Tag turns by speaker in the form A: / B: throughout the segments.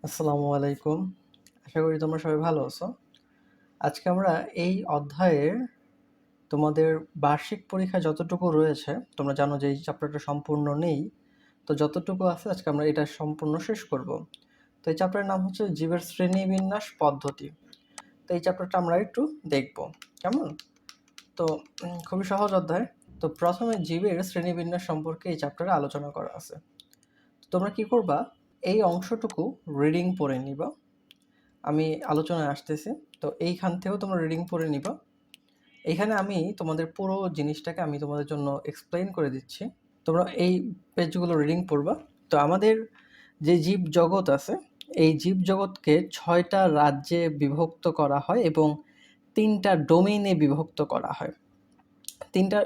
A: আসসালামু আলাইকুম। আশা করি তোমরা সবাই ভালো আছো। আজকে আমরা এই অধ্যায়ের তোমাদের বার্ষিক পরীক্ষা যতটুকু রয়েছে, তোমরা জানো যে এই চ্যাপ্টারটা সম্পূর্ণ নেই। তো যতটুকু আছে আজকে আমরা এটা সম্পূর্ণ শেষ করব। তো এই চ্যাপ্টারের নাম হচ্ছে জীবের শ্রেণীবিন্যাস পদ্ধতি। তো এই চ্যাপ্টারটা আমরা একটু দেখব, কেমন? তো খুবই সহজ অধ্যায়। তো প্রথমে জীবের শ্রেণীবিন্যাস সম্পর্কে এই চ্যাপ্টারে আলোচনা করা আছে। তো তোমরা কি করবা, এই অংশটুকু রিডিং পড়ে নিবা। আমি আলোচনায় আসতেছি। তো এইখান থেকেও তোমরা রিডিং পড়ে নিবা। এইখানে আমি তোমাদের পুরো জিনিসটাকে আমি তোমাদের জন্য এক্সপ্লেইন করে দিচ্ছি। তোমরা এই পেজগুলো রিডিং পড়বা। তো আমাদের যে জীব জগৎ আছে, এই জীব জগৎকে 6টা রাজ্যে বিভক্ত করা হয় এবং 3টা ডোমেইনে বিভক্ত করা হয়। 3টা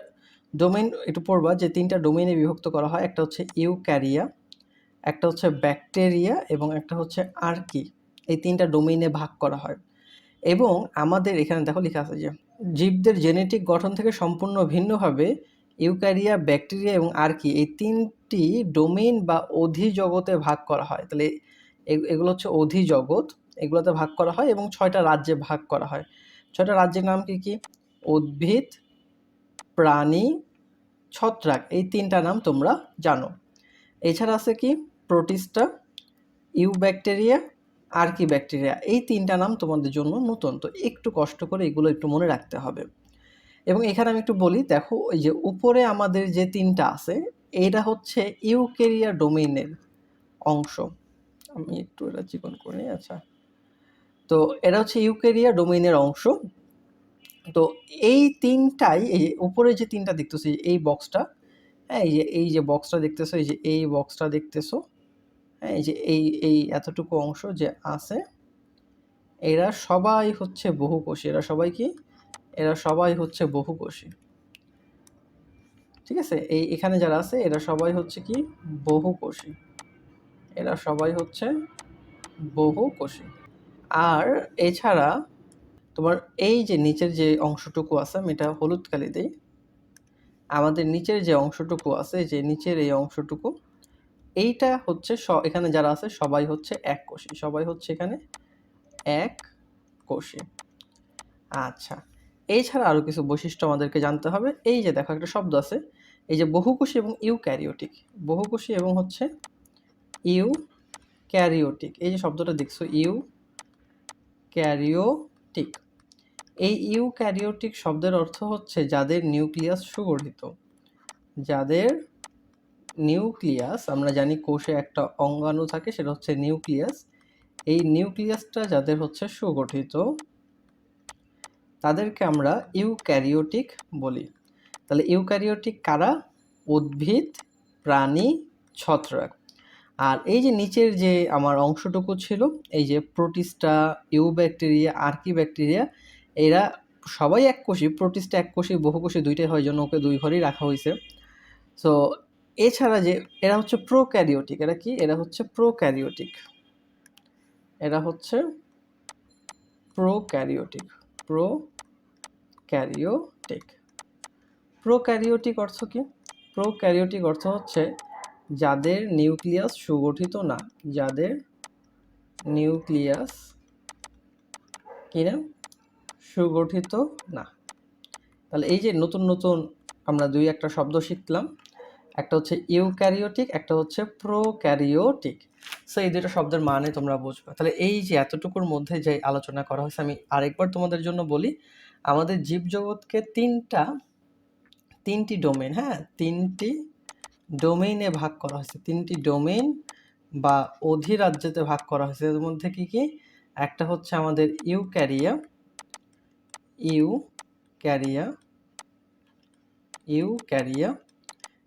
A: ডোমেইন একটু পড়বা, যে 3টা ডোমেইনে বিভক্ত করা হয়। একটা হচ্ছে ইউক্যারিয়া, একটা হচ্ছে ব্যাকটেরিয়া এবং একটা হচ্ছে আর্কি। এই 3টা ডোমেইনে ভাগ করা হয়। এবং আমাদের এখানে দেখো লেখা আছে যে জীবদের জেনেটিক গঠন থেকে সম্পূর্ণ ভিন্নভাবে ইউক্যারিয়া, ব্যাকটেরিয়া এবং আর্কি এই 3টি ডোমেইন বা অধিজগতে ভাগ করা হয়। তাহলে এগুলো হচ্ছে অধিজগৎ, এগুলোতে ভাগ করা হয় এবং 6টা রাজ্যে ভাগ করা হয়। 6টা রাজ্যের নাম কি কি? উদ্ভিদ, প্রাণী, ছত্রাক। এই 3টা নাম তোমরা জানো। এছাড়া আছে কি? Protista, eubacteria, archaebacteria. এই 3টা নাম তোমাদের জন্য নতুন, তো একটু কষ্ট করে এগুলো একটু মনে রাখতে হবে। এবং এখানে আমি একটু বলি, দেখো ওই যে উপরে আমাদের যে 3টা আছে, এটা হচ্ছে ইউক্যারিয়া ডোমেইনের অংশ। আমি একটু এটা চিকন করে নিই। আচ্ছা, তো এটা হচ্ছে ইউক্যারিয়া ডোমেইনের অংশ। তো এই 3টাই, এই উপরে যে 3টা দেখতেছি, এই বক্সটা, হ্যাঁ, এই যে বক্সটা দেখতেছো, এই বক্সটা দেখতেছো, হ্যাঁ, এই যে এই এতটুকু অংশ যে আছে, এরা সবাই হচ্ছে বহুকোষী। এরা সবাই কি? এরা সবাই হচ্ছে বহুকোষী। ঠিক আছে? এখানে যারা আছে এরা সবাই হচ্ছে কি? বহুকোষী। এরা সবাই হচ্ছে বহুকোষী। আর এছাড়া তোমার এই যে নিচের যে অংশটুকু আছে, আমি এটা হলুদ কালি দিই। আমাদের নিচের যে অংশটুকু আছে, যে নিচের এই অংশটুকু, এইটা হচ্ছে এখানে যারা আছে সবাই হচ্ছে এককোষী। সবাই হচ্ছে এখানে এককোষী। আচ্ছা, এছাড়া আরও কিছু বৈশিষ্ট্য আমাদেরকে জানতে হবে। এই যে দেখো একটা শব্দ আছে, এই যে বহুকোষী এবং ইউক্যারিওটিক। বহুকোষী এবং হচ্ছে ইউক্যারিওটিক। এই যে শব্দটা দেখছো, ইউক্যারিওটিক। এই ইউক্যারিওটিক শব্দের অর্থ হচ্ছে যাদের নিউক্লিয়াস সুগঠিত। যাদের নিউক্লিয়াস, আমরা জানি কোষে একটা অঙ্গাণু থাকে, সেটা হচ্ছে নিউক্লিয়াস। এই নিউক্লিয়াসটা যাদের হচ্ছে সুগঠিত, তাদেরকে আমরা ইউক্যারিওটিক বলি। তাহলে ইউক্যারিওটিক কারা? উদ্ভিদ, প্রাণী, ছত্রাক। আর এই যে নিচের যে আমার অংশটুকু ছিল, এই যে প্রোটিস্টা, ইউব্যাকটেরিয়া, আর্কি ব্যাকটেরিয়া, এরা সবাই এককোষী। প্রোটিস্টা এককোষী, বহুকোষী দুইটাই হয়, জন্য ওকে 2 ঘরেই রাখা হয়েছে। সো এছাড়া যে এরা হচ্ছে প্রোক্যারিওটিক। এরা কি? এরা হচ্ছে প্রোক্যারিওটিক। এরা হচ্ছে প্রোক্যারিওটিক। প্রোক্যারিওটিক। প্রোক্যারিওটিক অর্থ কি? প্রোক্যারিওটিক অর্থ হচ্ছে যাদের নিউক্লিয়াস সুগঠিত না। যাদের নিউক্লিয়াস কি না? সুগঠিত না। তাহলে এই যে নতুন নতুন আমরা 2-1টা শব্দ শিখলাম, একটা হচ্ছে ইউক্যারিওটিক, একটা হচ্ছে প্রোক্যারিওটিক। সো এই 2টা শব্দের মানে তোমরা বুঝবে। তাহলে এই যে এতটুকুর মধ্যে যে আলোচনা করা হয়েছে, আমি আরেকবার তোমাদের জন্য বলি। আমাদের জীবজগৎকে তিনটি ডোমেইন, হ্যাঁ, 3টি ডোমেইনে ভাগ করা হয়েছে। 3টি ডোমেইন বা অধিরাজ্যতে ভাগ করা হয়েছে। এর মধ্যে কি কি? একটা হচ্ছে আমাদের ইউক্যারিয়া, ইউক্যারিয়া,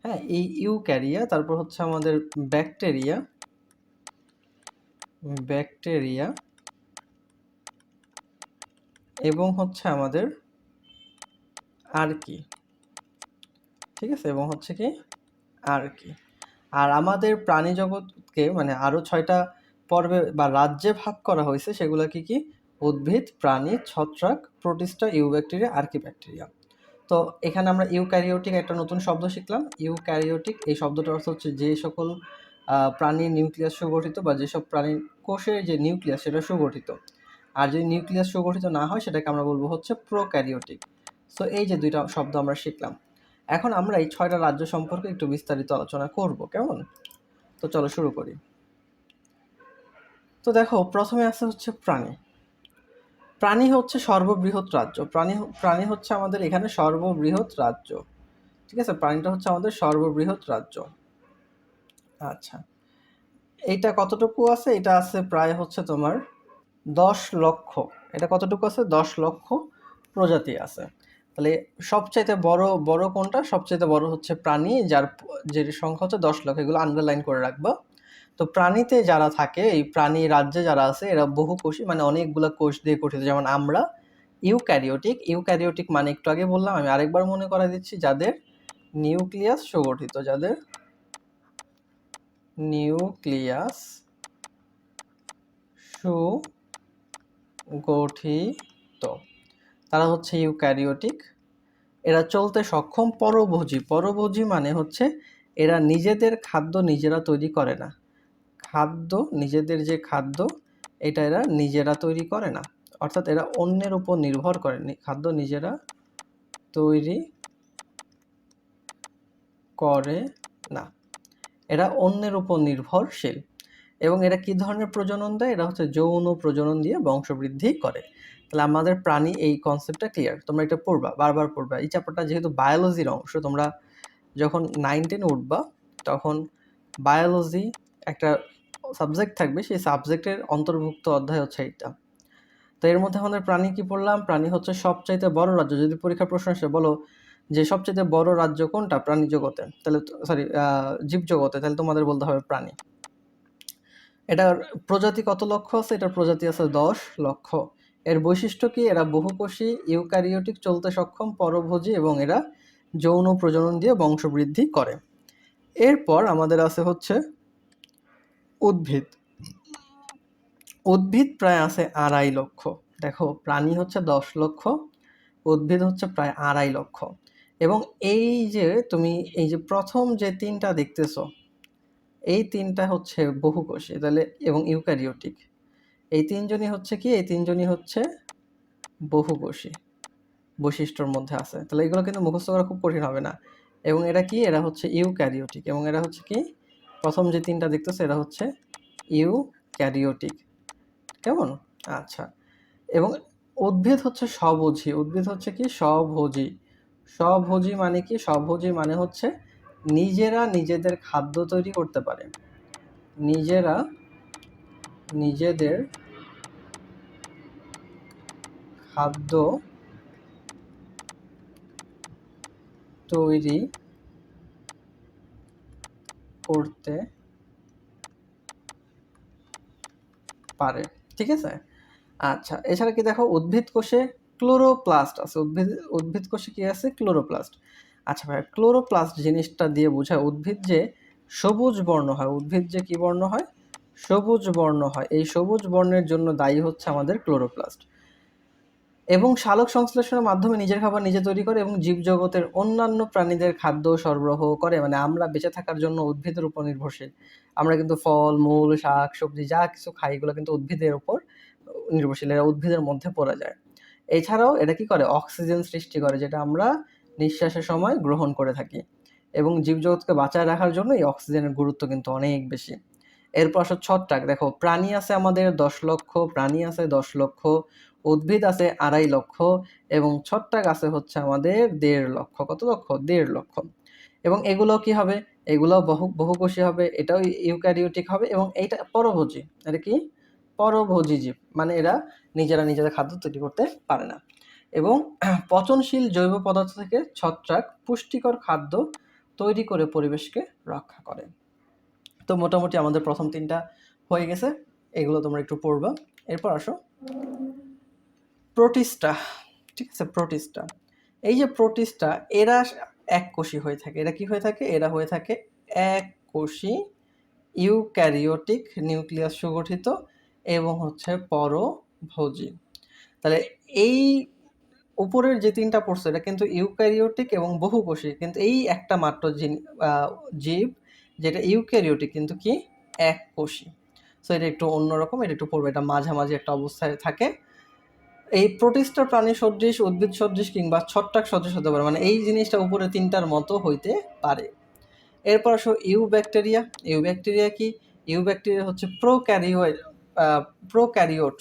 A: হ্যাঁ, এই ইউক্যারিয়া। তারপর হচ্ছে আমাদের ব্যাকটেরিয়া, এবং হচ্ছে আমাদের আর্কি। ঠিক আছে? এবং হচ্ছে কি? আর্কি। আর আমাদের প্রাণী জগৎকে মানে আরও 6টা পর্বে বা রাজ্যে ভাগ করা হয়েছে। সেগুলো কি কি? উদ্ভিদ, প্রাণী, ছত্রাক, প্রোটিস্টা, ইউব্যাকটেরিয়া, আর্কি ব্যাকটেরিয়া। তো এখানে আমরা ইউক্যারিওটিক একটা নতুন শব্দ শিখলাম। ইউক্যারিওটিক এই শব্দটার অর্থ হচ্ছে যে সকল প্রাণীর নিউক্লিয়াস সুগঠিত, বা যেসব প্রাণীর কোষের যে নিউক্লিয়াস সেটা সুগঠিত, আর যদি নিউক্লিয়াস সুগঠিত না হয় সেটাকে আমরা বলবো হচ্ছে প্রোক্যারিওটিক। সো এই যে দুইটা শব্দ আমরা শিখলাম। এখন আমরা এই 6টা রাজ্য সম্পর্কে একটু বিস্তারিত আলোচনা করব, কেমন? তো চলো শুরু করি। তো দেখো, প্রথমে আছে হচ্ছে প্রাণী। প্রাণী হচ্ছে সর্ববৃহৎ রাজ্য। প্রাণী হচ্ছে আমাদের এখানে সর্ববৃহৎ রাজ্য, ঠিক আছে? প্রাণীটা হচ্ছে আমাদের সর্ববৃহৎ রাজ্য। আচ্ছা, এইটা কতটুকু আছে? এটা আছে প্রায় হচ্ছে তোমার 10 লক্ষ। এটা কতটুকু আছে? 10 লক্ষ প্রজাতি আছে। তাহলে সবচাইতে বড় বড় কোনটা? সবচাইতে বড় হচ্ছে প্রাণী, যার যে সংখ্যা হচ্ছে 10 লক্ষ। এগুলো আন্ডারলাইন করে রাখবা। তো প্রাণীতে যারা থাকে, এই প্রাণী রাজ্যে যারা আছে, এরা বহুকোষী, মানে অনেকগুলো কোষ দিয়ে গঠিত। যেমন আমরা ইউক্যারিওটিক। ইউক্যারিওটিক মানে একটু আগে বললাম, আমি আরেকবার মনে করাই দিচ্ছি, যাদের নিউক্লিয়াস সুগঠিত, যাদের নিউক্লিয়াস সুগঠিত, তারা হচ্ছে ইউক্যারিওটিক। এরা চলতে সক্ষম, পরভোজী। পরভোজী মানে হচ্ছে এরা নিজেদের খাদ্য নিজেরা তৈরি করে না। খাদ্য, নিজেদের যে খাদ্য, এটা এরা নিজেরা তৈরি করে না, অর্থাৎ এরা অন্যের উপর নির্ভর করে। খাদ্য নিজেরা তৈরি করে না, এরা অন্যের উপর নির্ভরশীল। এবং এরা কি ধরনের প্রজনন দেয়? এরা হচ্ছে যৌন প্রজনন দিয়ে বংশবৃদ্ধি করে। তাহলে আমাদের প্রাণী, এই কনসেপ্টটা ক্লিয়ার। তোমরা এটা পড়বা, বারবার পড়বা। এই চ্যাপ্টারটা যেহেতু বায়োলজির অংশ, তোমরা যখন 9-10 উঠবা তখন বায়োলজি একটা সাবজেক্ট থাকবে, সেই সাবজেক্টের অন্তর্ভুক্ত অধ্যায় হচ্ছে এইটা। তো এর মধ্যে আমাদের প্রাণী কি পড়লাম? প্রাণী হচ্ছে সবচাইতে বড় রাজ্য। যদি পরীক্ষার প্রশ্ন আসে বলো যে সবচাইতে বড় রাজ্য কোনটা প্রাণী জগতে, তাহলে সরি, জীব জগতে, তাহলে তোমাদের বলতে হবে প্রাণী। এটার প্রজাতি কত লক্ষ আছে? এটার প্রজাতি আছে 10 লক্ষ। এর বৈশিষ্ট্য কি? এরা বহুকোষী, ইউক্যারিওটিক, চলতে সক্ষম, পরভোজী, এবং এরা যৌন প্রজনন দিয়ে বংশবৃদ্ধি করে। এরপর আমাদের আছে হচ্ছে উদ্ভিদ। উদ্ভিদ প্রায় আছে 2.5 লক্ষ। দেখো, প্রাণী হচ্ছে 10 লক্ষ, উদ্ভিদ হচ্ছে প্রায় 2.5 লক্ষ। এবং এই যে তুমি এই যে প্রথম যে 3টা দেখতেছো, এই 3টা হচ্ছে বহুকোষী, তাহলে, এবং ইউক্যারিওটিক। এই 3জনই হচ্ছে কি? এই 3জনই হচ্ছে বহুকোষী, বৈশিষ্ট্যর মধ্যে আছে। তাহলে এগুলো কিন্তু মুখস্থ করা খুব কঠিন হবে না। এবং এরা কি? এরা হচ্ছে ইউক্যারিওটিক। এবং এরা হচ্ছে কি? প্রথম যে 3টা দেখতেছো, এরা হচ্ছে ইউক্যারিওটিক, কেমন? আচ্ছা। এবং উদ্ভিদ হচ্ছে স্বভোজী। উদ্ভিদ হচ্ছে কি? স্বভোজী। স্বভোজী মানে কি? স্বভোজী মানে হচ্ছে নিজেরা নিজেদের খাদ্য তৈরি করতে পারে। নিজেরা নিজেদের খাদ্য তৈরি করতে পারে, ঠিক আছে? আচ্ছা, এছাড়া কি দেখো, উদ্ভিদ কোষে ক্লোরোপ্লাস্ট আছে। উদ্ভিদ কোষে কি আছে? ক্লোরোপ্লাস্ট। আচ্ছা ভাই, ক্লোরোপ্লাস্ট জিনিসটা দিয়ে বোঝায় উদ্ভিদ যে সবুজ বর্ণ হয়। উদ্ভিদ যে কি বর্ণ হয়? সবুজ বর্ণ হয়। এই সবুজ বর্ণের জন্য দায়ী হচ্ছে আমাদের ক্লোরোপ্লাস্ট। এবং সালোক সংশ্লেষণের মাধ্যমে নিজের খাবার নিজে তৈরি করে এবং জীবজগতের অন্যান্য প্রাণীদের খাদ্য সরবরাহ করে। মানে আমরা বেঁচে থাকার জন্য উদ্ভিদের উপর নির্ভরশীল। আমরা কিন্তু ফল মূল শাক সবজি যা কিছু খাই, এগুলো কিন্তু উদ্ভিদের উপর নির্ভরশীল। এরা উদ্ভিদের মধ্যে পড়া যায়। এছাড়াও এটা কি করে? অক্সিজেন সৃষ্টি করে, যেটা আমরা নিঃশ্বাসের সময় গ্রহণ করে থাকি। এবং জীবজগৎকে বাঁচায় রাখার জন্য এই অক্সিজেনের গুরুত্ব কিন্তু অনেক বেশি। এরপর আসো ছত্রাক। দেখো, প্রাণী আছে আমাদের 10 লক্ষ, প্রাণী আছে 10 লক্ষ, উদ্ভিদ আছে 2.5 লক্ষ, এবং ছত্রাক আছে হচ্ছে আমাদের 1.5 লক্ষ। কত লক্ষ? 1.5 লক্ষ। এবং এগুলো কি হবে? এগুলো বহুকোষী হবে, এটাও ইউক্যারিওটিক হবে, এবং এইটা পরভোজী। এটা কি? পরভোজী জীব, মানে এরা নিজেরা নিজেদের খাদ্য তৈরি করতে পারে না। এবং পচনশীল জৈব পদার্থ থেকে ছত্রাক পুষ্টিকর খাদ্য তৈরি করে পরিবেশকে রক্ষা করে। তো মোটামুটি আমাদের প্রথম 3টা হয়ে গেছে, এগুলো তোমরা একটু পড়বা। এরপর আসো প্রোটিস্টা, ঠিক আছে? প্রোটিস্টা, এই যে প্রোটিস্টা, এরা এককোষী হয়ে থাকে। এরা কি হয়ে থাকে? এরা হয়ে থাকে এককোষী, ইউক্যারিওটিক, নিউক্লিয়াস সুগঠিত, এবং হচ্ছে পরভোজী। তাহলে এই উপরের যে 3টা পড়ছে, এটা কিন্তু ইউক্যারিওটিক এবং বহুকোষী। কিন্তু এই একটা মাত্র জীব যেটা ইউক্যারিওটিক, কিন্তু কি? এককোষী। সো এটা একটু অন্যরকম, এটা একটু পড়বে, এটা মাঝামাঝি একটা অবস্থায় থাকে। এই প্রোটিস্টার প্রাণী সদৃশ, উদ্ভিদ সদৃশ কিংবা ছত্রাক সদৃশ হতে পারে, মানে এই জিনিসটা উপরে তিনটার মতো হইতে পারে। এরপর আসো ইউব্যাকটেরিয়া। ইউব্যাকটেরিয়া কি? ইউব্যাকটেরিয়া হচ্ছে প্রোক্যারিওট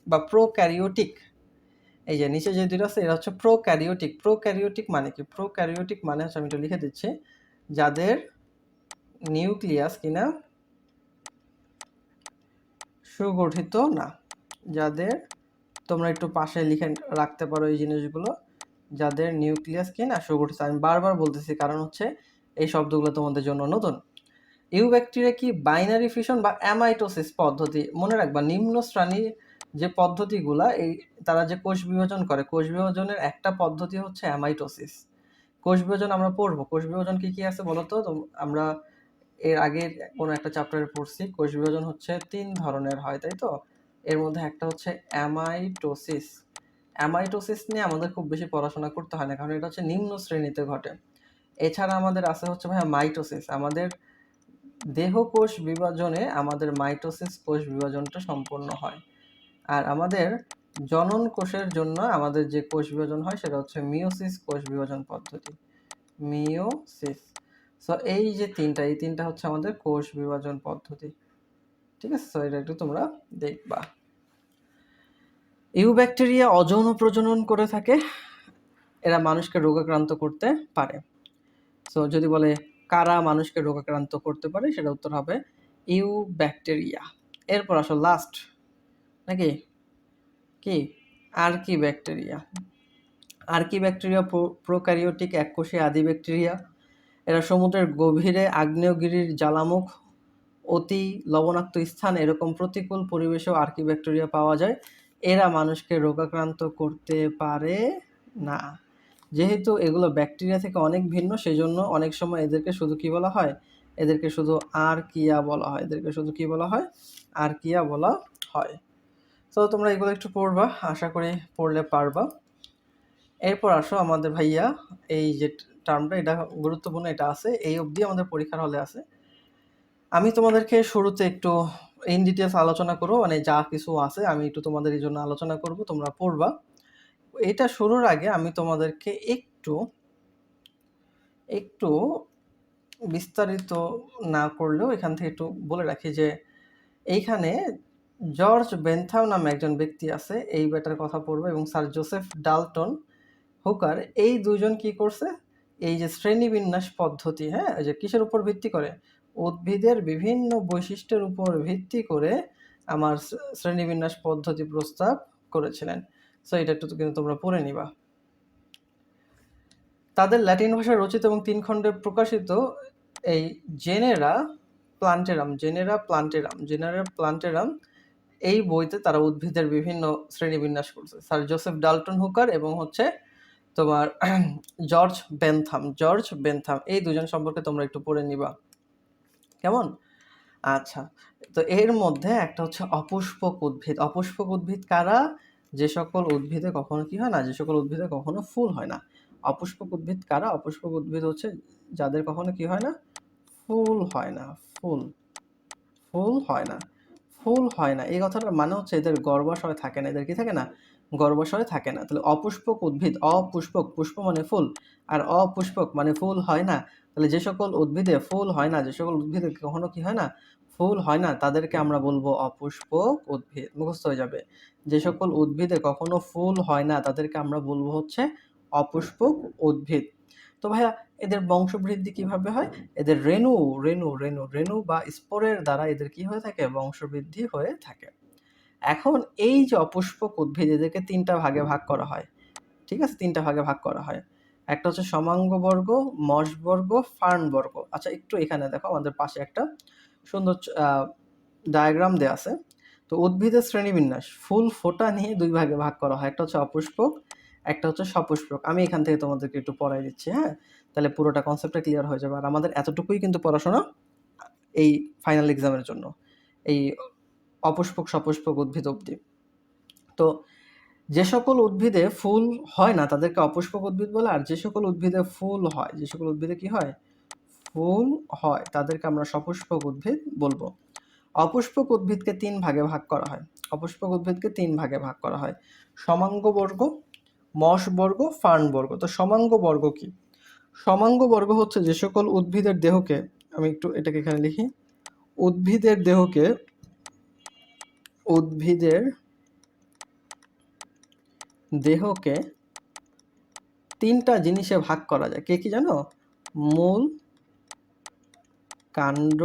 A: বা প্রোক্যারিওটিক। এই যে নিচে যে দুটো আছে এরা হচ্ছে প্রোক্যারিওটিক। প্রোক্যারিওটিক মানে কি? প্রোক্যারিওটিক মানে হচ্ছে, আমি একটু লিখে দিচ্ছি, যাদের নিউক্লিয়াস কিনা সুগঠিত না। যাদের, তোমরা একটু পাশে লিখে রাখতে পারো এই জিনিসগুলো, যাদের নিউক্লিয়াস কিনা সুগঠিত। আমি বারবার বলতেছি কারণ হচ্ছে এই শব্দগুলো তোমাদের জন্য নতুন। ইউব্যাকটেরিয়া কি? বাইনারি ফিশন বা অ্যামাইটোসিস পদ্ধতি। মনে রাখবা নিম্ন শ্রেণীর যে পদ্ধতিগুলা, এই তারা যে কোষ বিভাজন করে, কোষ বিভাজনের একটা পদ্ধতি হচ্ছে অ্যামাইটোসিস। কোষ বিভাজন আমরা পড়বো। কোষ বিভাজন কি কি আছে বলো তো? আমরা এর আগের কোনো একটা চ্যাপ্টারে পড়ছি। কোষ বিভাজন হচ্ছে 3 ধরনের হয়, তাই তো? এর মধ্যে একটা হচ্ছে অ্যামাইটোসিস। অ্যামাইটোসিস নিয়ে আমাদের খুব বেশি পড়াশোনা করতে হয় না, কারণ এটা হচ্ছে নিম্ন শ্রেণীতে ঘটে। এছাড়া আমাদের আছে হচ্ছে ভাইয়া মাইটোসিস। আমাদের দেহ কোষ বিভাজনে আমাদের মাইটোসিস কোষ বিভাজনটা সম্পন্ন হয়। আর আমাদের জনন কোষের জন্য আমাদের যে কোষ বিভাজন হয় সেটা হচ্ছে মিওসিস কোষ বিভাজন পদ্ধতি। মিওসিস। সো এই যে তিনটা, এই তিনটা হচ্ছে আমাদের কোষ বিভাজন পদ্ধতি। ঠিক আছে, সো এটা একটু তোমরা দেখবা। ইউব্যাকটেরিয়া অযৌন প্রজনন করে থাকে। এরা মানুষকে রোগাক্রান্ত করতে পারে। সো যদি বলে কারা মানুষকে রোগাক্রান্ত করতে পারে, সেটা উত্তর হবে ইউব্যাকটেরিয়া। এরপর আসো লাস্ট, নাকি কি? আর্কিব্যাকটেরিয়া। আর্কিব্যাকটেরিয়া প্রোক্যারিওটিক এককোষী আদি ব্যাকটেরিয়া। এরা সমুদ্রের গভীরে, আগ্নেয়গিরির জ্বালামুখ, অতি লবণাক্ত স্থান, এরকম প্রতিকূল পরিবেশেও আর্কিব্যাকটেরিয়া পাওয়া যায়। এরা মানুষকে রোগাক্রান্ত করতে পারে না। যেহেতু এগুলো ব্যাকটেরিয়া থেকে অনেক ভিন্ন, সেজন্য অনেক সময় এদেরকে শুধু কি বলা হয়? এদেরকে শুধু আর্কিয়া বলা হয়। এদেরকে শুধু কি বলা হয়? আর্কিয়া বলা হয়। তো তোমরা এগুলো একটু পড়বা, আশা করি পড়লে পারবা। এরপর আসো আমাদের ভাইয়া, এই যে টার্মটা, এটা গুরুত্বপূর্ণ, এটা আছে এই অবধি আমাদের পরীক্ষার হলে আছে। আমি তোমাদেরকে শুরুতে একটু ইন ডিটেলস আলোচনা করবো, মানে যা কিছু আছে আমি একটু তোমাদের এই জন্য আলোচনা করব, তোমরা পড়বা। এটা শুরুর আগে আমি তোমাদেরকে একটু একটু বিস্তারিত না করলেও এখান থেকে একটু বলে রাখি যে এইখানে জর্জ বেন্থাম নামে একজন ব্যক্তি আছে, এই ব্যাটার কথা পড়বে, এবং স্যার জোসেফ ডাল্টন হুকার, এই দুজন কি করছে? এই যে শ্রেণীবিন্যাস পদ্ধতি, হ্যাঁ, যে কিসের উপর ভিত্তি করে? উদ্ভিদের বিভিন্ন বৈশিষ্ট্যের উপর ভিত্তি করে আমার শ্রেণীবিন্যাস পদ্ধতি প্রস্তাব করেছিলেন। সো এটা একটু কিন্তু তোমরা পড়ে নিবা। তাদের ল্যাটিন ভাষায় রচিত এবং 3 খণ্ডে প্রকাশিত এই জেনেরা প্লান্টেরাম এই বইতে তারা উদ্ভিদের বিভিন্ন শ্রেণীবিন্যাস করছে। স্যার জোসেফ ডাল্টন হুকার এবং হচ্ছে তোমার জর্জ বেন্থাম, এই দুজন সম্পর্কে তোমরা একটু পড়ে নিবা, কেমন? আচ্ছা, তো এর মধ্যে একটা হচ্ছে অপুষ্পক উদ্ভিদ। অপুষ্পক উদ্ভিদ কারা? যে সকল উদ্ভিদে কখনো কি হয় না? যে সকল উদ্ভিদে কখনো ফুল হয় না। অপুষ্পক উদ্ভিদ কারা? অপুষ্পক উদ্ভিদ হচ্ছে যাদের কখনো কি হয় না? ফুল হয় না। ফুল হয় না। ফুল হয় না এই কথাটার মানে হচ্ছে এদের গর্ভাশয় থাকে না। এদের কি থাকে না? গর্ভাশয় থাকে না। তাহলে অপুষ্পক উদ্ভিদ, অপুষ্পক, পুষ্প মানে ফুল, আর অপুষ্পক মানে ফুল হয় না। তাহলে যে সকল উদ্ভিদে ফুল হয় না, যে সকল উদ্ভিদে কখনো কি হয় না? ফুল হয় না, তাদেরকে আমরা বলবো অপুষ্পক উদ্ভিদ। মুখস্থ হয়ে যাবে। যে সকল উদ্ভিদে কখনো ফুল হয় না, তাদেরকে আমরা বলবো হচ্ছে অপুষ্পক উদ্ভিদ। তো ভাইয়া, এদের বংশবৃদ্ধি কিভাবে হয়? এদের রেণু বা স্পোরের দ্বারা এদের কি হয়ে থাকে? বংশবৃদ্ধি হয়ে থাকে। এখন এই যে অপুষ্পক উদ্ভিদ, এদেরকে 3টা ভাগে ভাগ করা হয়। ঠিক আছে, 3টা ভাগে ভাগ করা হয়। একটা হচ্ছে সমাঙ্গবর্গ, মশবর্গ, ফার্নবর্গ। আচ্ছা, একটু এখানে দেখো, আমাদের পাশে একটা সুন্দর ডায়াগ্রাম দেয়া আছে। তো উদ্ভিদের শ্রেণীবিন্যাস, ফুল ফোটা নিয়ে 2 ভাগে ভাগ করা হয়। একটা হচ্ছে অপুষ্পক, একটা হচ্ছে সপুষ্পক। আমি এখান থেকে তোমাদেরকে একটু পড়াই দিচ্ছি, হ্যাঁ, তাহলে পুরোটা কনসেপ্টটা ক্লিয়ার হয়ে যাবে। আর আমাদের এতটুকুই কিন্তু পড়াশোনা এই ফাইনাল এক্সামের জন্য, এই অপুষ্পক সপুষ্পক উদ্ভিদ অবধি। তো যে সকল উদ্ভিদে ফুল হয় না তাদেরকে অপুষ্পক উদ্ভিদ বলে, আর যে সকল উদ্ভিদে ফুল হয়, যে সকল উদ্ভিদে কি হয়? ফুল হয়, তাদেরকে আমরা সপুষ্পক উদ্ভিদ বলবো। অপুষ্পক উদ্ভিদকে 3 ভাগে ভাগ করা হয়। অপুষ্পক উদ্ভিদকে 3 ভাগে ভাগ করা হয়। সমাঙ্গ বর্গ, মশ বর্গ, ফার্ন বর্গ। তো সমাঙ্গ বর্গ কি? সমাঙ্গ বর্গ হচ্ছে যে সকল উদ্ভিদের দেহকে, আমি একটু এটাকে এখানে লিখি, উদ্ভিদের দেহকে 3টা জিনিসে ভাগ করা যায়। কি কি জানো? মূল, কাণ্ড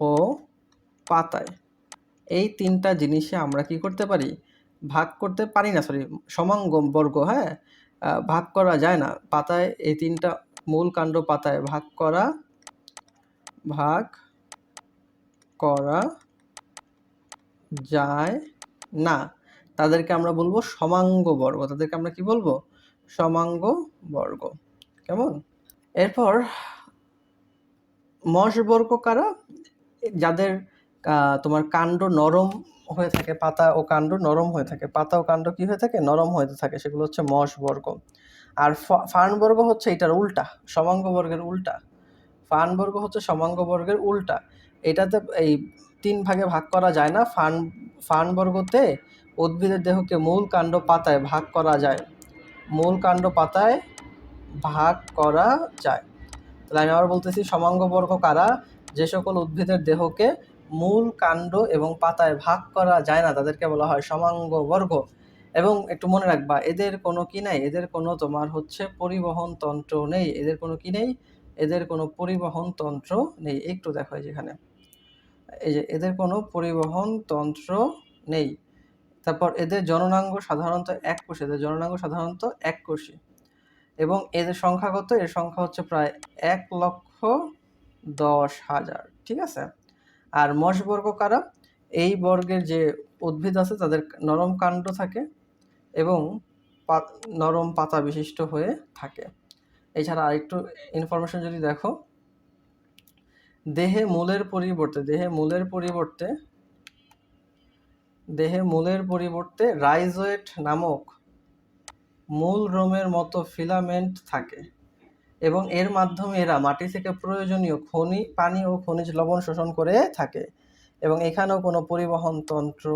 A: ও পাতায়। এই 3টা জিনিসে আমরা কি করতে পারি? ভাগ করতে পারি না, সরি, সমাঙ্গ বর্গ, হ্যাঁ, ভাগ করা যায় না। পাতায় এই 3টা, মূল, কাণ্ড, পাতায় ভাগ করা যায় না। তাদেরকে আমরা বলবো সমাঙ্গ বর্গ। তাদেরকে আমরা কি বলবো? সমাঙ্গ বর্গ। কেমন? এরপর মশ বর্গ কারা? যাদের তোমার কাণ্ড নরম হয়ে থাকে, পাতা ও কাণ্ড নরম হয়ে থাকে, পাতা ও কাণ্ড কি হয়ে থাকে? নরম হয়ে থাকে, সেগুলো হচ্ছে মশ বর্গ। আর ফার্ন বর্গ হচ্ছে এটার উল্টা, সমাঙ্গ বর্গের উল্টা। ফার্ন বর্গ হচ্ছে সমাঙ্গ বর্গের উল্টা। এটাতে এই 3 ভাগে ভাগ করা যায় না। ফার্ন বর্গতে উদ্ভিদের দেহকে মূল, কাণ্ড, পাতায় ভাগ করা যায়। মূল, কাণ্ড, পাতায় ভাগ করা যায়। তাহলে আমি আবার বলতেছি, সমাঙ্গ বর্গ কারা? যে সকল উদ্ভিদের দেহকে মূল, কাণ্ড এবং পাতায় ভাগ করা যায় না, তাদেরকে বলা হয় সমাঙ্গ বর্গ। এবং একটু মনে রাখবা, এদের কোনো কি নাই? এদের কোনো তোমার হচ্ছে পরিবহন তন্ত্র নেই। এদের কোনো কি নেই? এদের কোনো পরিবহন তন্ত্র নেই। একটু দেখো যেখানে, এই যে এদের কোনো পরিবহন তন্ত্র নেই। তারপর এদের জননাঙ্গ সাধারণত এককোষী। এদের জননাঙ্গ সাধারণত এককোষী। এবং এদের সংখ্যা কত? এর সংখ্যা হচ্ছে প্রায় 1,10,000। ঠিক আছে? আর মশ বর্গ কারা? এই বর্গের যে উদ্ভিদ আছে তাদের নরম কাণ্ড থাকে এবং নরম পাতা বিশিষ্ট হয়ে থাকে। এছাড়া আরেকটু ইনফরমেশন যদি দেখো, দেহে মূলের পরিবর্তে রাইজোয়েট নামক মূল রোমের মতো ফিলামেন্ট থাকে এবং এর মাধ্যমে এরা মাটি থেকে প্রয়োজনীয় পানি ও খনিজ লবণ শোষণ করে থাকে। এবং এখানেও কোনো পরিবহন তন্ত্র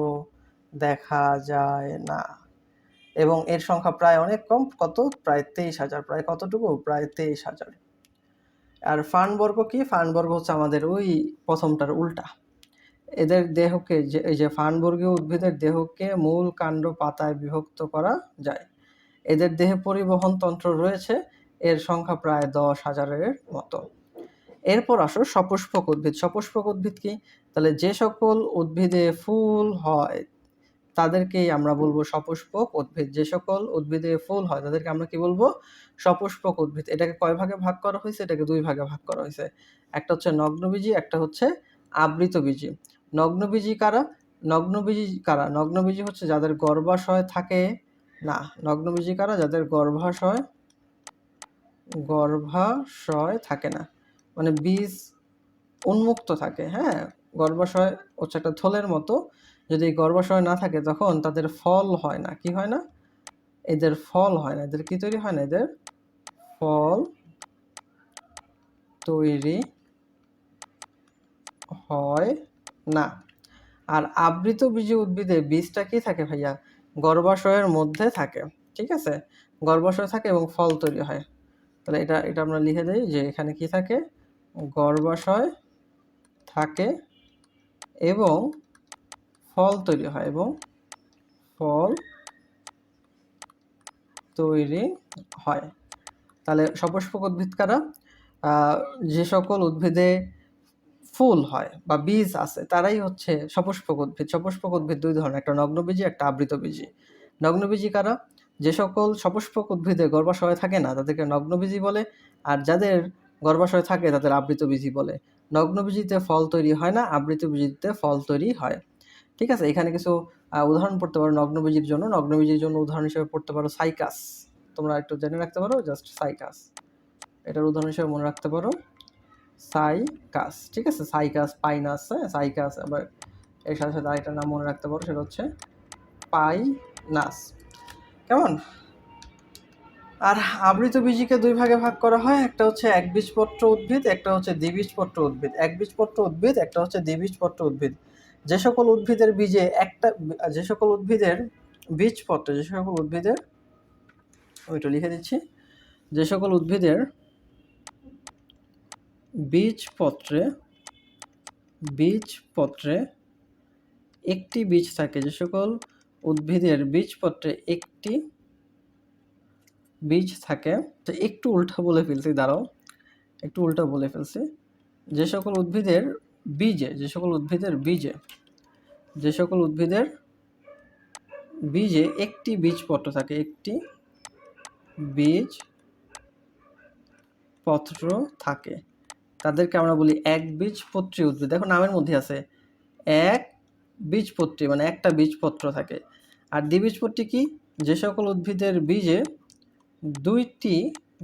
A: দেখা যায় না। এবং এর সংখ্যা প্রায় অনেক কম। কত? প্রায় 23,000। প্রায় কতটুকু? প্রায় 23,000। আর ফার্ন বর্গ কি? ফার্ন বর্গ হচ্ছে আমাদের ওই প্রথমটার উল্টা। এদের দেহকে, এই যে ফার্নবর্গীয় উদ্ভিদের দেহকে মূল, কাণ্ড, পাতায় বিভক্ত করা যায়। এদের দেহে পরিবহন তন্ত্র রয়েছে। এর সংখ্যা প্রায় 10,000-এর মতো। এরপর আসো সপুষ্পক উদ্ভিদ। সপুষ্পক উদ্ভিদ কি? তাহলে যে সকল উদ্ভিদে ফুল হয় তাদেরকেই আমরা বলবো সপুষ্পক উদ্ভিদ। যে সকল উদ্ভিদে ফুল হয় তাদেরকে আমরা কি বলবো? সপুষ্পক উদ্ভিদ। এটাকে কয় ভাগে ভাগ করা হয়েছে? এটাকে 2 ভাগে ভাগ করা হয়েছে। একটা হচ্ছে নগ্নবীজি, একটা হচ্ছে আবৃতবীজি। নগ্নবীজি কারা? নগ্নবীজি হচ্ছে যাদের গর্ভাশয় থাকে না। নগ্নবীজি কারা? যাদের গর্ভাশয় থাকে না, মানে বীজ উন্মুক্ত থাকে। হ্যাঁ, গর্ভাশয় হচ্ছে একটা থলের মতো। যদি গর্ভাশয় না থাকে তখন তাদের ফল হয় না। কি হয় না? এদের ফল হয় না। এদের কি তৈরি হয় না? এদের ফল তৈরি হয় না। আর আবৃতবীজি উদ্ভিদে বীজটা কি থাকে ভাইয়া? গর্ভাশয়ের মধ্যে থাকে। ঠিক আছে? গর্ভাশয় থাকে এবং ফল তৈরি হয়। তাহলে এটা আমরা লিখে দেই যে এখানে কি থাকে? গর্ভাশয় থাকে এবং ফল তৈরি হয়, এবং ফল তৈরি হয়। তাহলে সপুষ্পক উদ্ভিদ কারা? যে সকল উদ্ভিদে ফুল হয় বা বীজ আছে তারাই হচ্ছে সপুষ্পক উদ্ভিদ। সপুষ্পক উদ্ভিদ 2 ধরনের, একটা নগ্নবীজি, একটা আবৃতবীজি। নগ্নবীজি কারা? যে সকল সপুষ্পক উদ্ভিদে গর্ভাশয় থাকে না তাদেরকে নগ্নবীজি বলে, আর যাদের গর্ভাশয় থাকে তাদের আবৃতবীজি বলে। নগ্নবীজিতে ফল তৈরি হয় না, আবৃতবীজিতে ফল তৈরি হয়। ঠিক আছে? এখানে কিছু উদাহরণ পড়তে পারো নগ্নবীজির জন্য। নগ্নবীজির জন্য উদাহরণ হিসেবে পড়তে পারো সাইকাস। তোমরা একটু জেনে রাখতে পারো, জাস্ট সাইকাস। এটার উদাহরণ হিসেবে মনে রাখতে পারো সাইকাস। ঠিক আছে? সাইকাস, পাইনাস, হ্যাঁ, সাইকাস। আবার এর সাথে সাথে আরেকটা নাম মনে রাখতে পারো, সেটা হচ্ছে পাইনাস। কেমন? আর আবৃতবীজীকে দুই ভাগে ভাগ করা হয়, একটা হচ্ছে একবীজপত্র উদ্ভিদ, একটা হচ্ছে দ্বিবীজপত্র উদ্ভিদ। একবীজপত্র উদ্ভিদ, একটা হচ্ছে দ্বিবীজপত্র উদ্ভিদ। যে সকল উদ্ভিদের বীজে একটা, যে সকল উদ্ভিদের বীজপত্রে, যে সকল উদ্ভিদের, আমি একটু লিখে দিচ্ছি, যে সকল উদ্ভিদের বীজপত্রে বীজপত্রে একটি বীজ থাকে, যে সকল উদ্ভিদের বীজপত্রে একটি বীজ থাকে, তো একটু উল্টা বলে ফেলছি, দাঁড়াও, একটু উল্টা বলে ফেলছি। যে সকল উদ্ভিদের বীজে, যে সকল উদ্ভিদের বীজে, যে সকল উদ্ভিদের বীজে একটি বীজপত্র থাকে, একটি বীজপত্র থাকে, তাদেরকে আমরা বলি একবীজপত্রী উদ্ভিদ। দেখো নামের মধ্যে আছে এক বীজপত্রী, মানে একটা বীজপত্র থাকে। আর দ্বিবীজপত্রী কি? যে সকল উদ্ভিদের বীজে দুইটি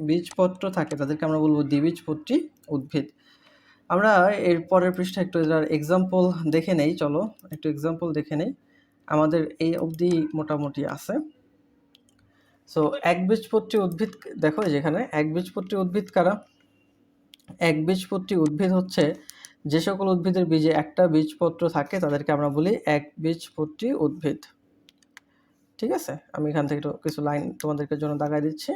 A: বীজপত্র থাকে, তাদেরকে আমরা বলবো দ্বিবীজপত্রী উদ্ভিদ। আমরা এর পরের পৃষ্ঠায় একটু এটার এক্সাম্পল দেখে নেই, চলো একটু এক্সাম্পল দেখে নেই। আমাদের এই অবধি মোটামুটি আছে। সো একবীজপত্রী উদ্ভিদ, দেখো যেখানে একবীজপত্রী উদ্ভিদ কারা? একবীজপত্রী উদ্ভিদ হচ্ছে যে সকল উদ্ভিদের বীজে একটা বীজপত্র থাকে, তাদেরকে আমরা বলি একবীজপত্রী উদ্ভিদ। ঠিক আছে, আমি এখান থেকে কিছু লাইন তোমাদেরকে জন্য দাগাই দিচ্ছি।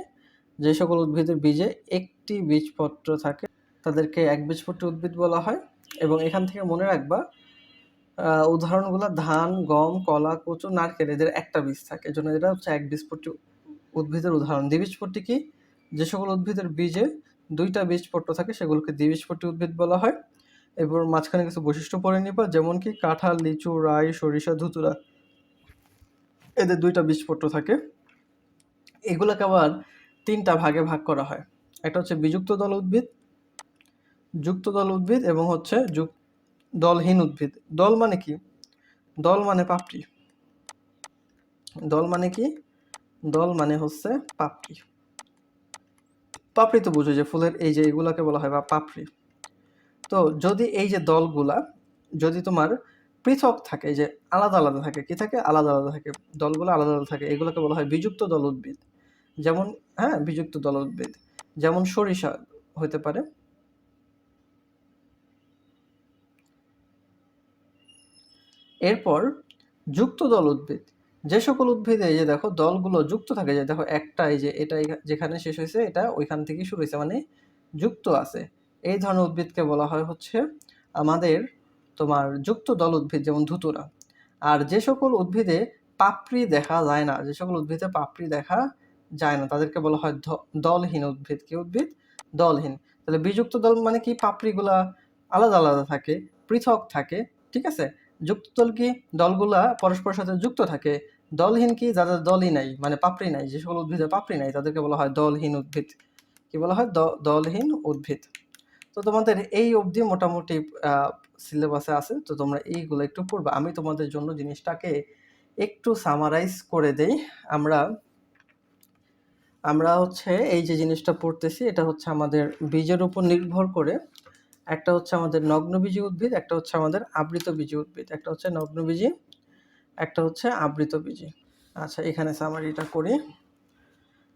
A: যে সকল উদ্ভিদের বীজে একটি বীজপত্র থাকে, তাদেরকে একবীজপত্রী উদ্ভিদ বলা হয়। এবং এখান থেকে মনে রাখবা উদাহরণগুলো ধান, গম, কলা, কচু, নারকেল, এদের একটা বীজ থাকে, এজন্য এটা হচ্ছে একবীজপত্রী উদ্ভিদের উদাহরণ। দ্বিবীজপত্রী কি? যে সকল উদ্ভিদের বীজে দুইটা বীজপত্র থাকে, সেগুলোকে দ্বিবীজপত্রী উদ্ভিদ বলা হয়। এরপর মাঝখানে কিছু বৈশিষ্ট্য পড়ে নিবা, যেমন কি কাঁঠাল, লিচু, রাই, সরিষা, ধুতুরা, এদের দুইটা বীজপত্র থাকে। এগুলোকে আবার তিনটা ভাগে ভাগ করা হয়। একটা হচ্ছে বিযুক্ত দল উদ্ভিদ, যুক্ত দল উদ্ভিদ, এবং হচ্ছে দলহীন উদ্ভিদ। দল মানে কি? দল মানে পাপড়ি। দল মানে কি? দল মানে হচ্ছে পাপড়ি। পাপড়ি তো বুঝো, যে ফুলের এই যে এগুলাকে বলা হয় বা পাপড়ি। তো যদি এই যে দলগুলা যদি তোমার পৃথক থাকে, যে আলাদা আলাদা থাকে, কি থাকে? আলাদা আলাদা থাকে, দলগুলো আলাদা আলাদা থাকে, এগুলোকে বলা হয় বিযুক্ত দল উদ্ভিদ। যেমন, হ্যাঁ, বিযুক্ত দল উদ্ভিদ, যেমন সরিষা হতে পারে। এরপর যুক্ত দল উদ্ভিদ, যে সকল উদ্ভিদে এই যে দেখো দলগুলো যুক্ত থাকে, যে দেখো একটা এই যে এটা যেখানে শেষ হয়েছে এটা ওইখান থেকে শুরু হয়েছে, মানে যুক্ত আছে, এই ধরনের উদ্ভিদকে বলা হয় হচ্ছে আমাদের তোমার যুক্ত দল উদ্ভিদ, যেমন ধুতুরা। আর যে সকল উদ্ভিদে পাপড়ি দেখা যায় না, যে সকল উদ্ভিদে পাপড়ি দেখা যায় না, তাদেরকে বলা হয় দলহীন উদ্ভিদ। কি উদ্ভিদ? দলহীন। তাহলে বিযুক্ত দল মানে কি? পাপড়িগুলা আলাদা আলাদা থাকে, পৃথক থাকে, ঠিক আছে। যুক্ত দল কি? দলগুলা পরস্পরের সাথে যুক্ত থাকে। দলহীন কি? যাদের দলই নাই, মানে পাপড়ি নাই, যে সকল উদ্ভিদে পাপড়ি নাই, তাদেরকে বলা হয় দলহীন উদ্ভিদ। কি বলা হয়? দলহীন উদ্ভিদ। তো তোমাদের এই অবধি মোটামুটি সিলেবাসে আছে, তো তোমরা এইগুলো একটু পড়বা। আমি তোমাদের জন্য জিনিসটাকে একটু সামারাইজ করে দেই। আমরা আমরা হচ্ছে এই যে জিনিসটা পড়তেছি, এটা হচ্ছে আমাদের বীজের উপর নির্ভর করে। একটা হচ্ছে আমাদের নগ্নবীজী উদ্ভিদ, একটা হচ্ছে আমাদের আবৃতবীজী উদ্ভিদ। একটা হচ্ছে নগ্নবীজী, একটা হচ্ছে আবৃতবীজী। আচ্ছা, এখানে সামারিটা করি।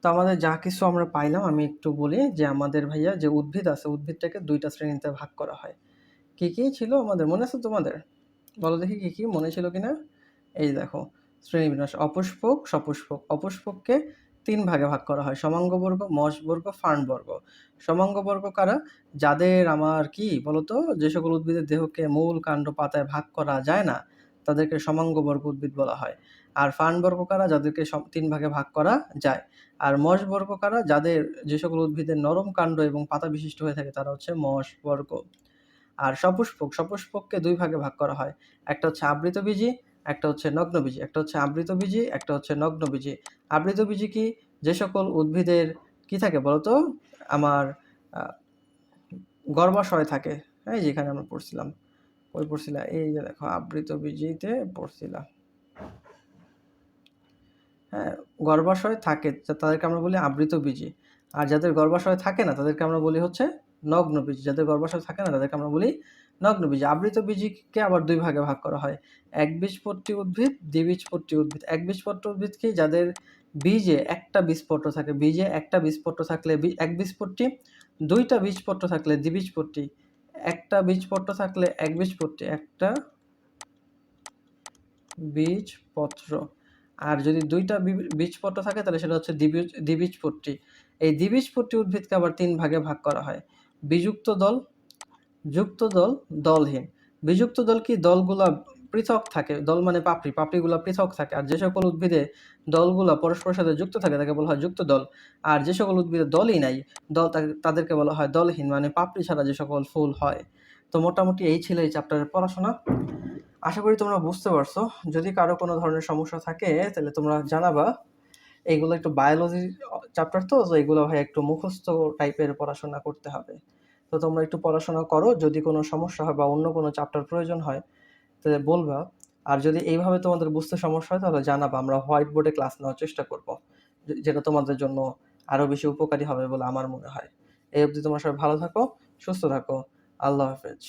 A: তো আমাদের যা কিছু আমরা পাইলাম, আমি একটু বলি যে আমাদের ভাইয়া যে উদ্ভিদ আছে, উদ্ভিদটাকে দুইটা শ্রেণীতে ভাগ করা হয়। কি কি ছিল আমাদের মনে আছে তোমাদের? বলো দেখি কি কি মনে ছিল কিনা। এই দেখো, শ্রেণীবিন্যাস: অপুষ্পক, সপুষ্পক। অপুষ্পককে তিন ভাগে ভাগ করা হয়: সমাঙ্গবর্গ, মশবর্গ, ফার্নবর্গ। সমাঙ্গবর্গ কারা? যাদের আমার কি বলতো, যে সকল উদ্ভিদের দেহকে মূল, কাণ্ড, পাতায় ভাগ করা যায় না, তাদেরকে সমাঙ্গবর্গ উদ্ভিদ বলা হয়। আর ফার্নবর্গ কারা? যাদেরকে তিন ভাগে ভাগ করা যায়। আর মশবর্গ কারা? যাদের, যে সকল উদ্ভিদের নরম কাণ্ড এবং পাতা বিশিষ্ট হয়ে থাকে, তারা হচ্ছে মশবর্গ। আর সপুষ্পক, সপুষ্পককে দুই ভাগে ভাগ করা হয়: একটা হচ্ছে আবৃতবীজী, একটা হচ্ছে নগ্নবীজী। একটা হচ্ছে আবৃতবীজী, একটা হচ্ছে নগ্নবীজী। আবৃতবীজী কি? যে সকল উদ্ভিদের কি থাকে বলতো, আমার গর্ভাশয় থাকে। হ্যাঁ, যেখানে আমরা পড়ছিলাম, ওই পড়ছিলাম, এই যে দেখো আবৃতবীজীতে পড়ছিলাম। হ্যাঁ, গর্ভাশয় থাকে তাদেরকে আমরা বলি আবৃতবীজী। আর যাদের গর্ভাশয় থাকে না, তাদেরকে আমরা বলি হচ্ছে নগ্নবীজী। যাদের গর্ভাশয় থাকে না, তাদেরকে আমরা বলি নগ্নবীজি। আবৃতবীজিকে আবার ২ ভাগে ভাগ করা হয়। একবীজপত্রী উদ্ভিদ, দ্বিবীজপত্রী উদ্ভিদ। একবীজপত্রী উদ্ভিদ কি? যাদের বীজে একটা বীজপত্র থাকে। বীজে একটা বীজপত্র থাকলে একবীজপত্রী, ২ টা বীজপত্র থাকলে দ্বিবীজপত্রী, একটা বীজপত্র থাকলে একবীজপত্রী, একটা বীজপত্র। আর যদি ২ টা বীজপত্র থাকে তাহলে সেটা হচ্ছে দ্বিবীজপত্রী। এই দ্বিবীজপত্রী উদ্ভিদকে আবার ৩ ভাগে ভাগ করা হয়। বিযুক্ত দল, যুক্ত দল, দলহীন। বিযুক্ত দল কি? দলগুলা পৃথক থাকে। দল মানে পাপড়ি, পাপড়িগুলা পৃথক থাকে। আর যে সকল উদ্ভিদে দলগুলা পরস্পরের সাথে যুক্ত থাকে তাকে বলা হয় যুক্ত দল। আর যে সকল উদ্ভিদে দলই নাই, তাদেরকে বলা হয় দলহীন, মানে পাপড়ি ছাড়া যে সকল ফুল হয়। তো মোটামুটি এই ছিল এই চ্যাপ্টারের পড়াশোনা। আশা করি তোমরা বুঝতে পারছো। যদি কারো কোনো ধরনের সমস্যা থাকে তাহলে তোমরা জানাবা। এইগুলো একটু বায়োলজি চ্যাপ্টার, তো এগুলো ভাই একটু মুখস্থ টাইপের পড়াশোনা করতে হবে। তো তোমরা একটু পড়াশোনা করো। যদি কোনো সমস্যা হয় বা অন্য কোনো চ্যাপ্টার প্রয়োজন হয় তাহলে বলবা। আর যদি এইভাবে তোমাদের বুঝতে সমস্যা হয় তাহলে জানাবা, আমরা হোয়াইট বোর্ডে ক্লাস নেওয়ার চেষ্টা করব, যেটা তোমাদের জন্য আরো বেশি উপকারী হবে বলে আমার মনে হয়। এই অবধি তোমরা সবাই ভালো থাকো, সুস্থ থাকো। আল্লাহ হাফেজ।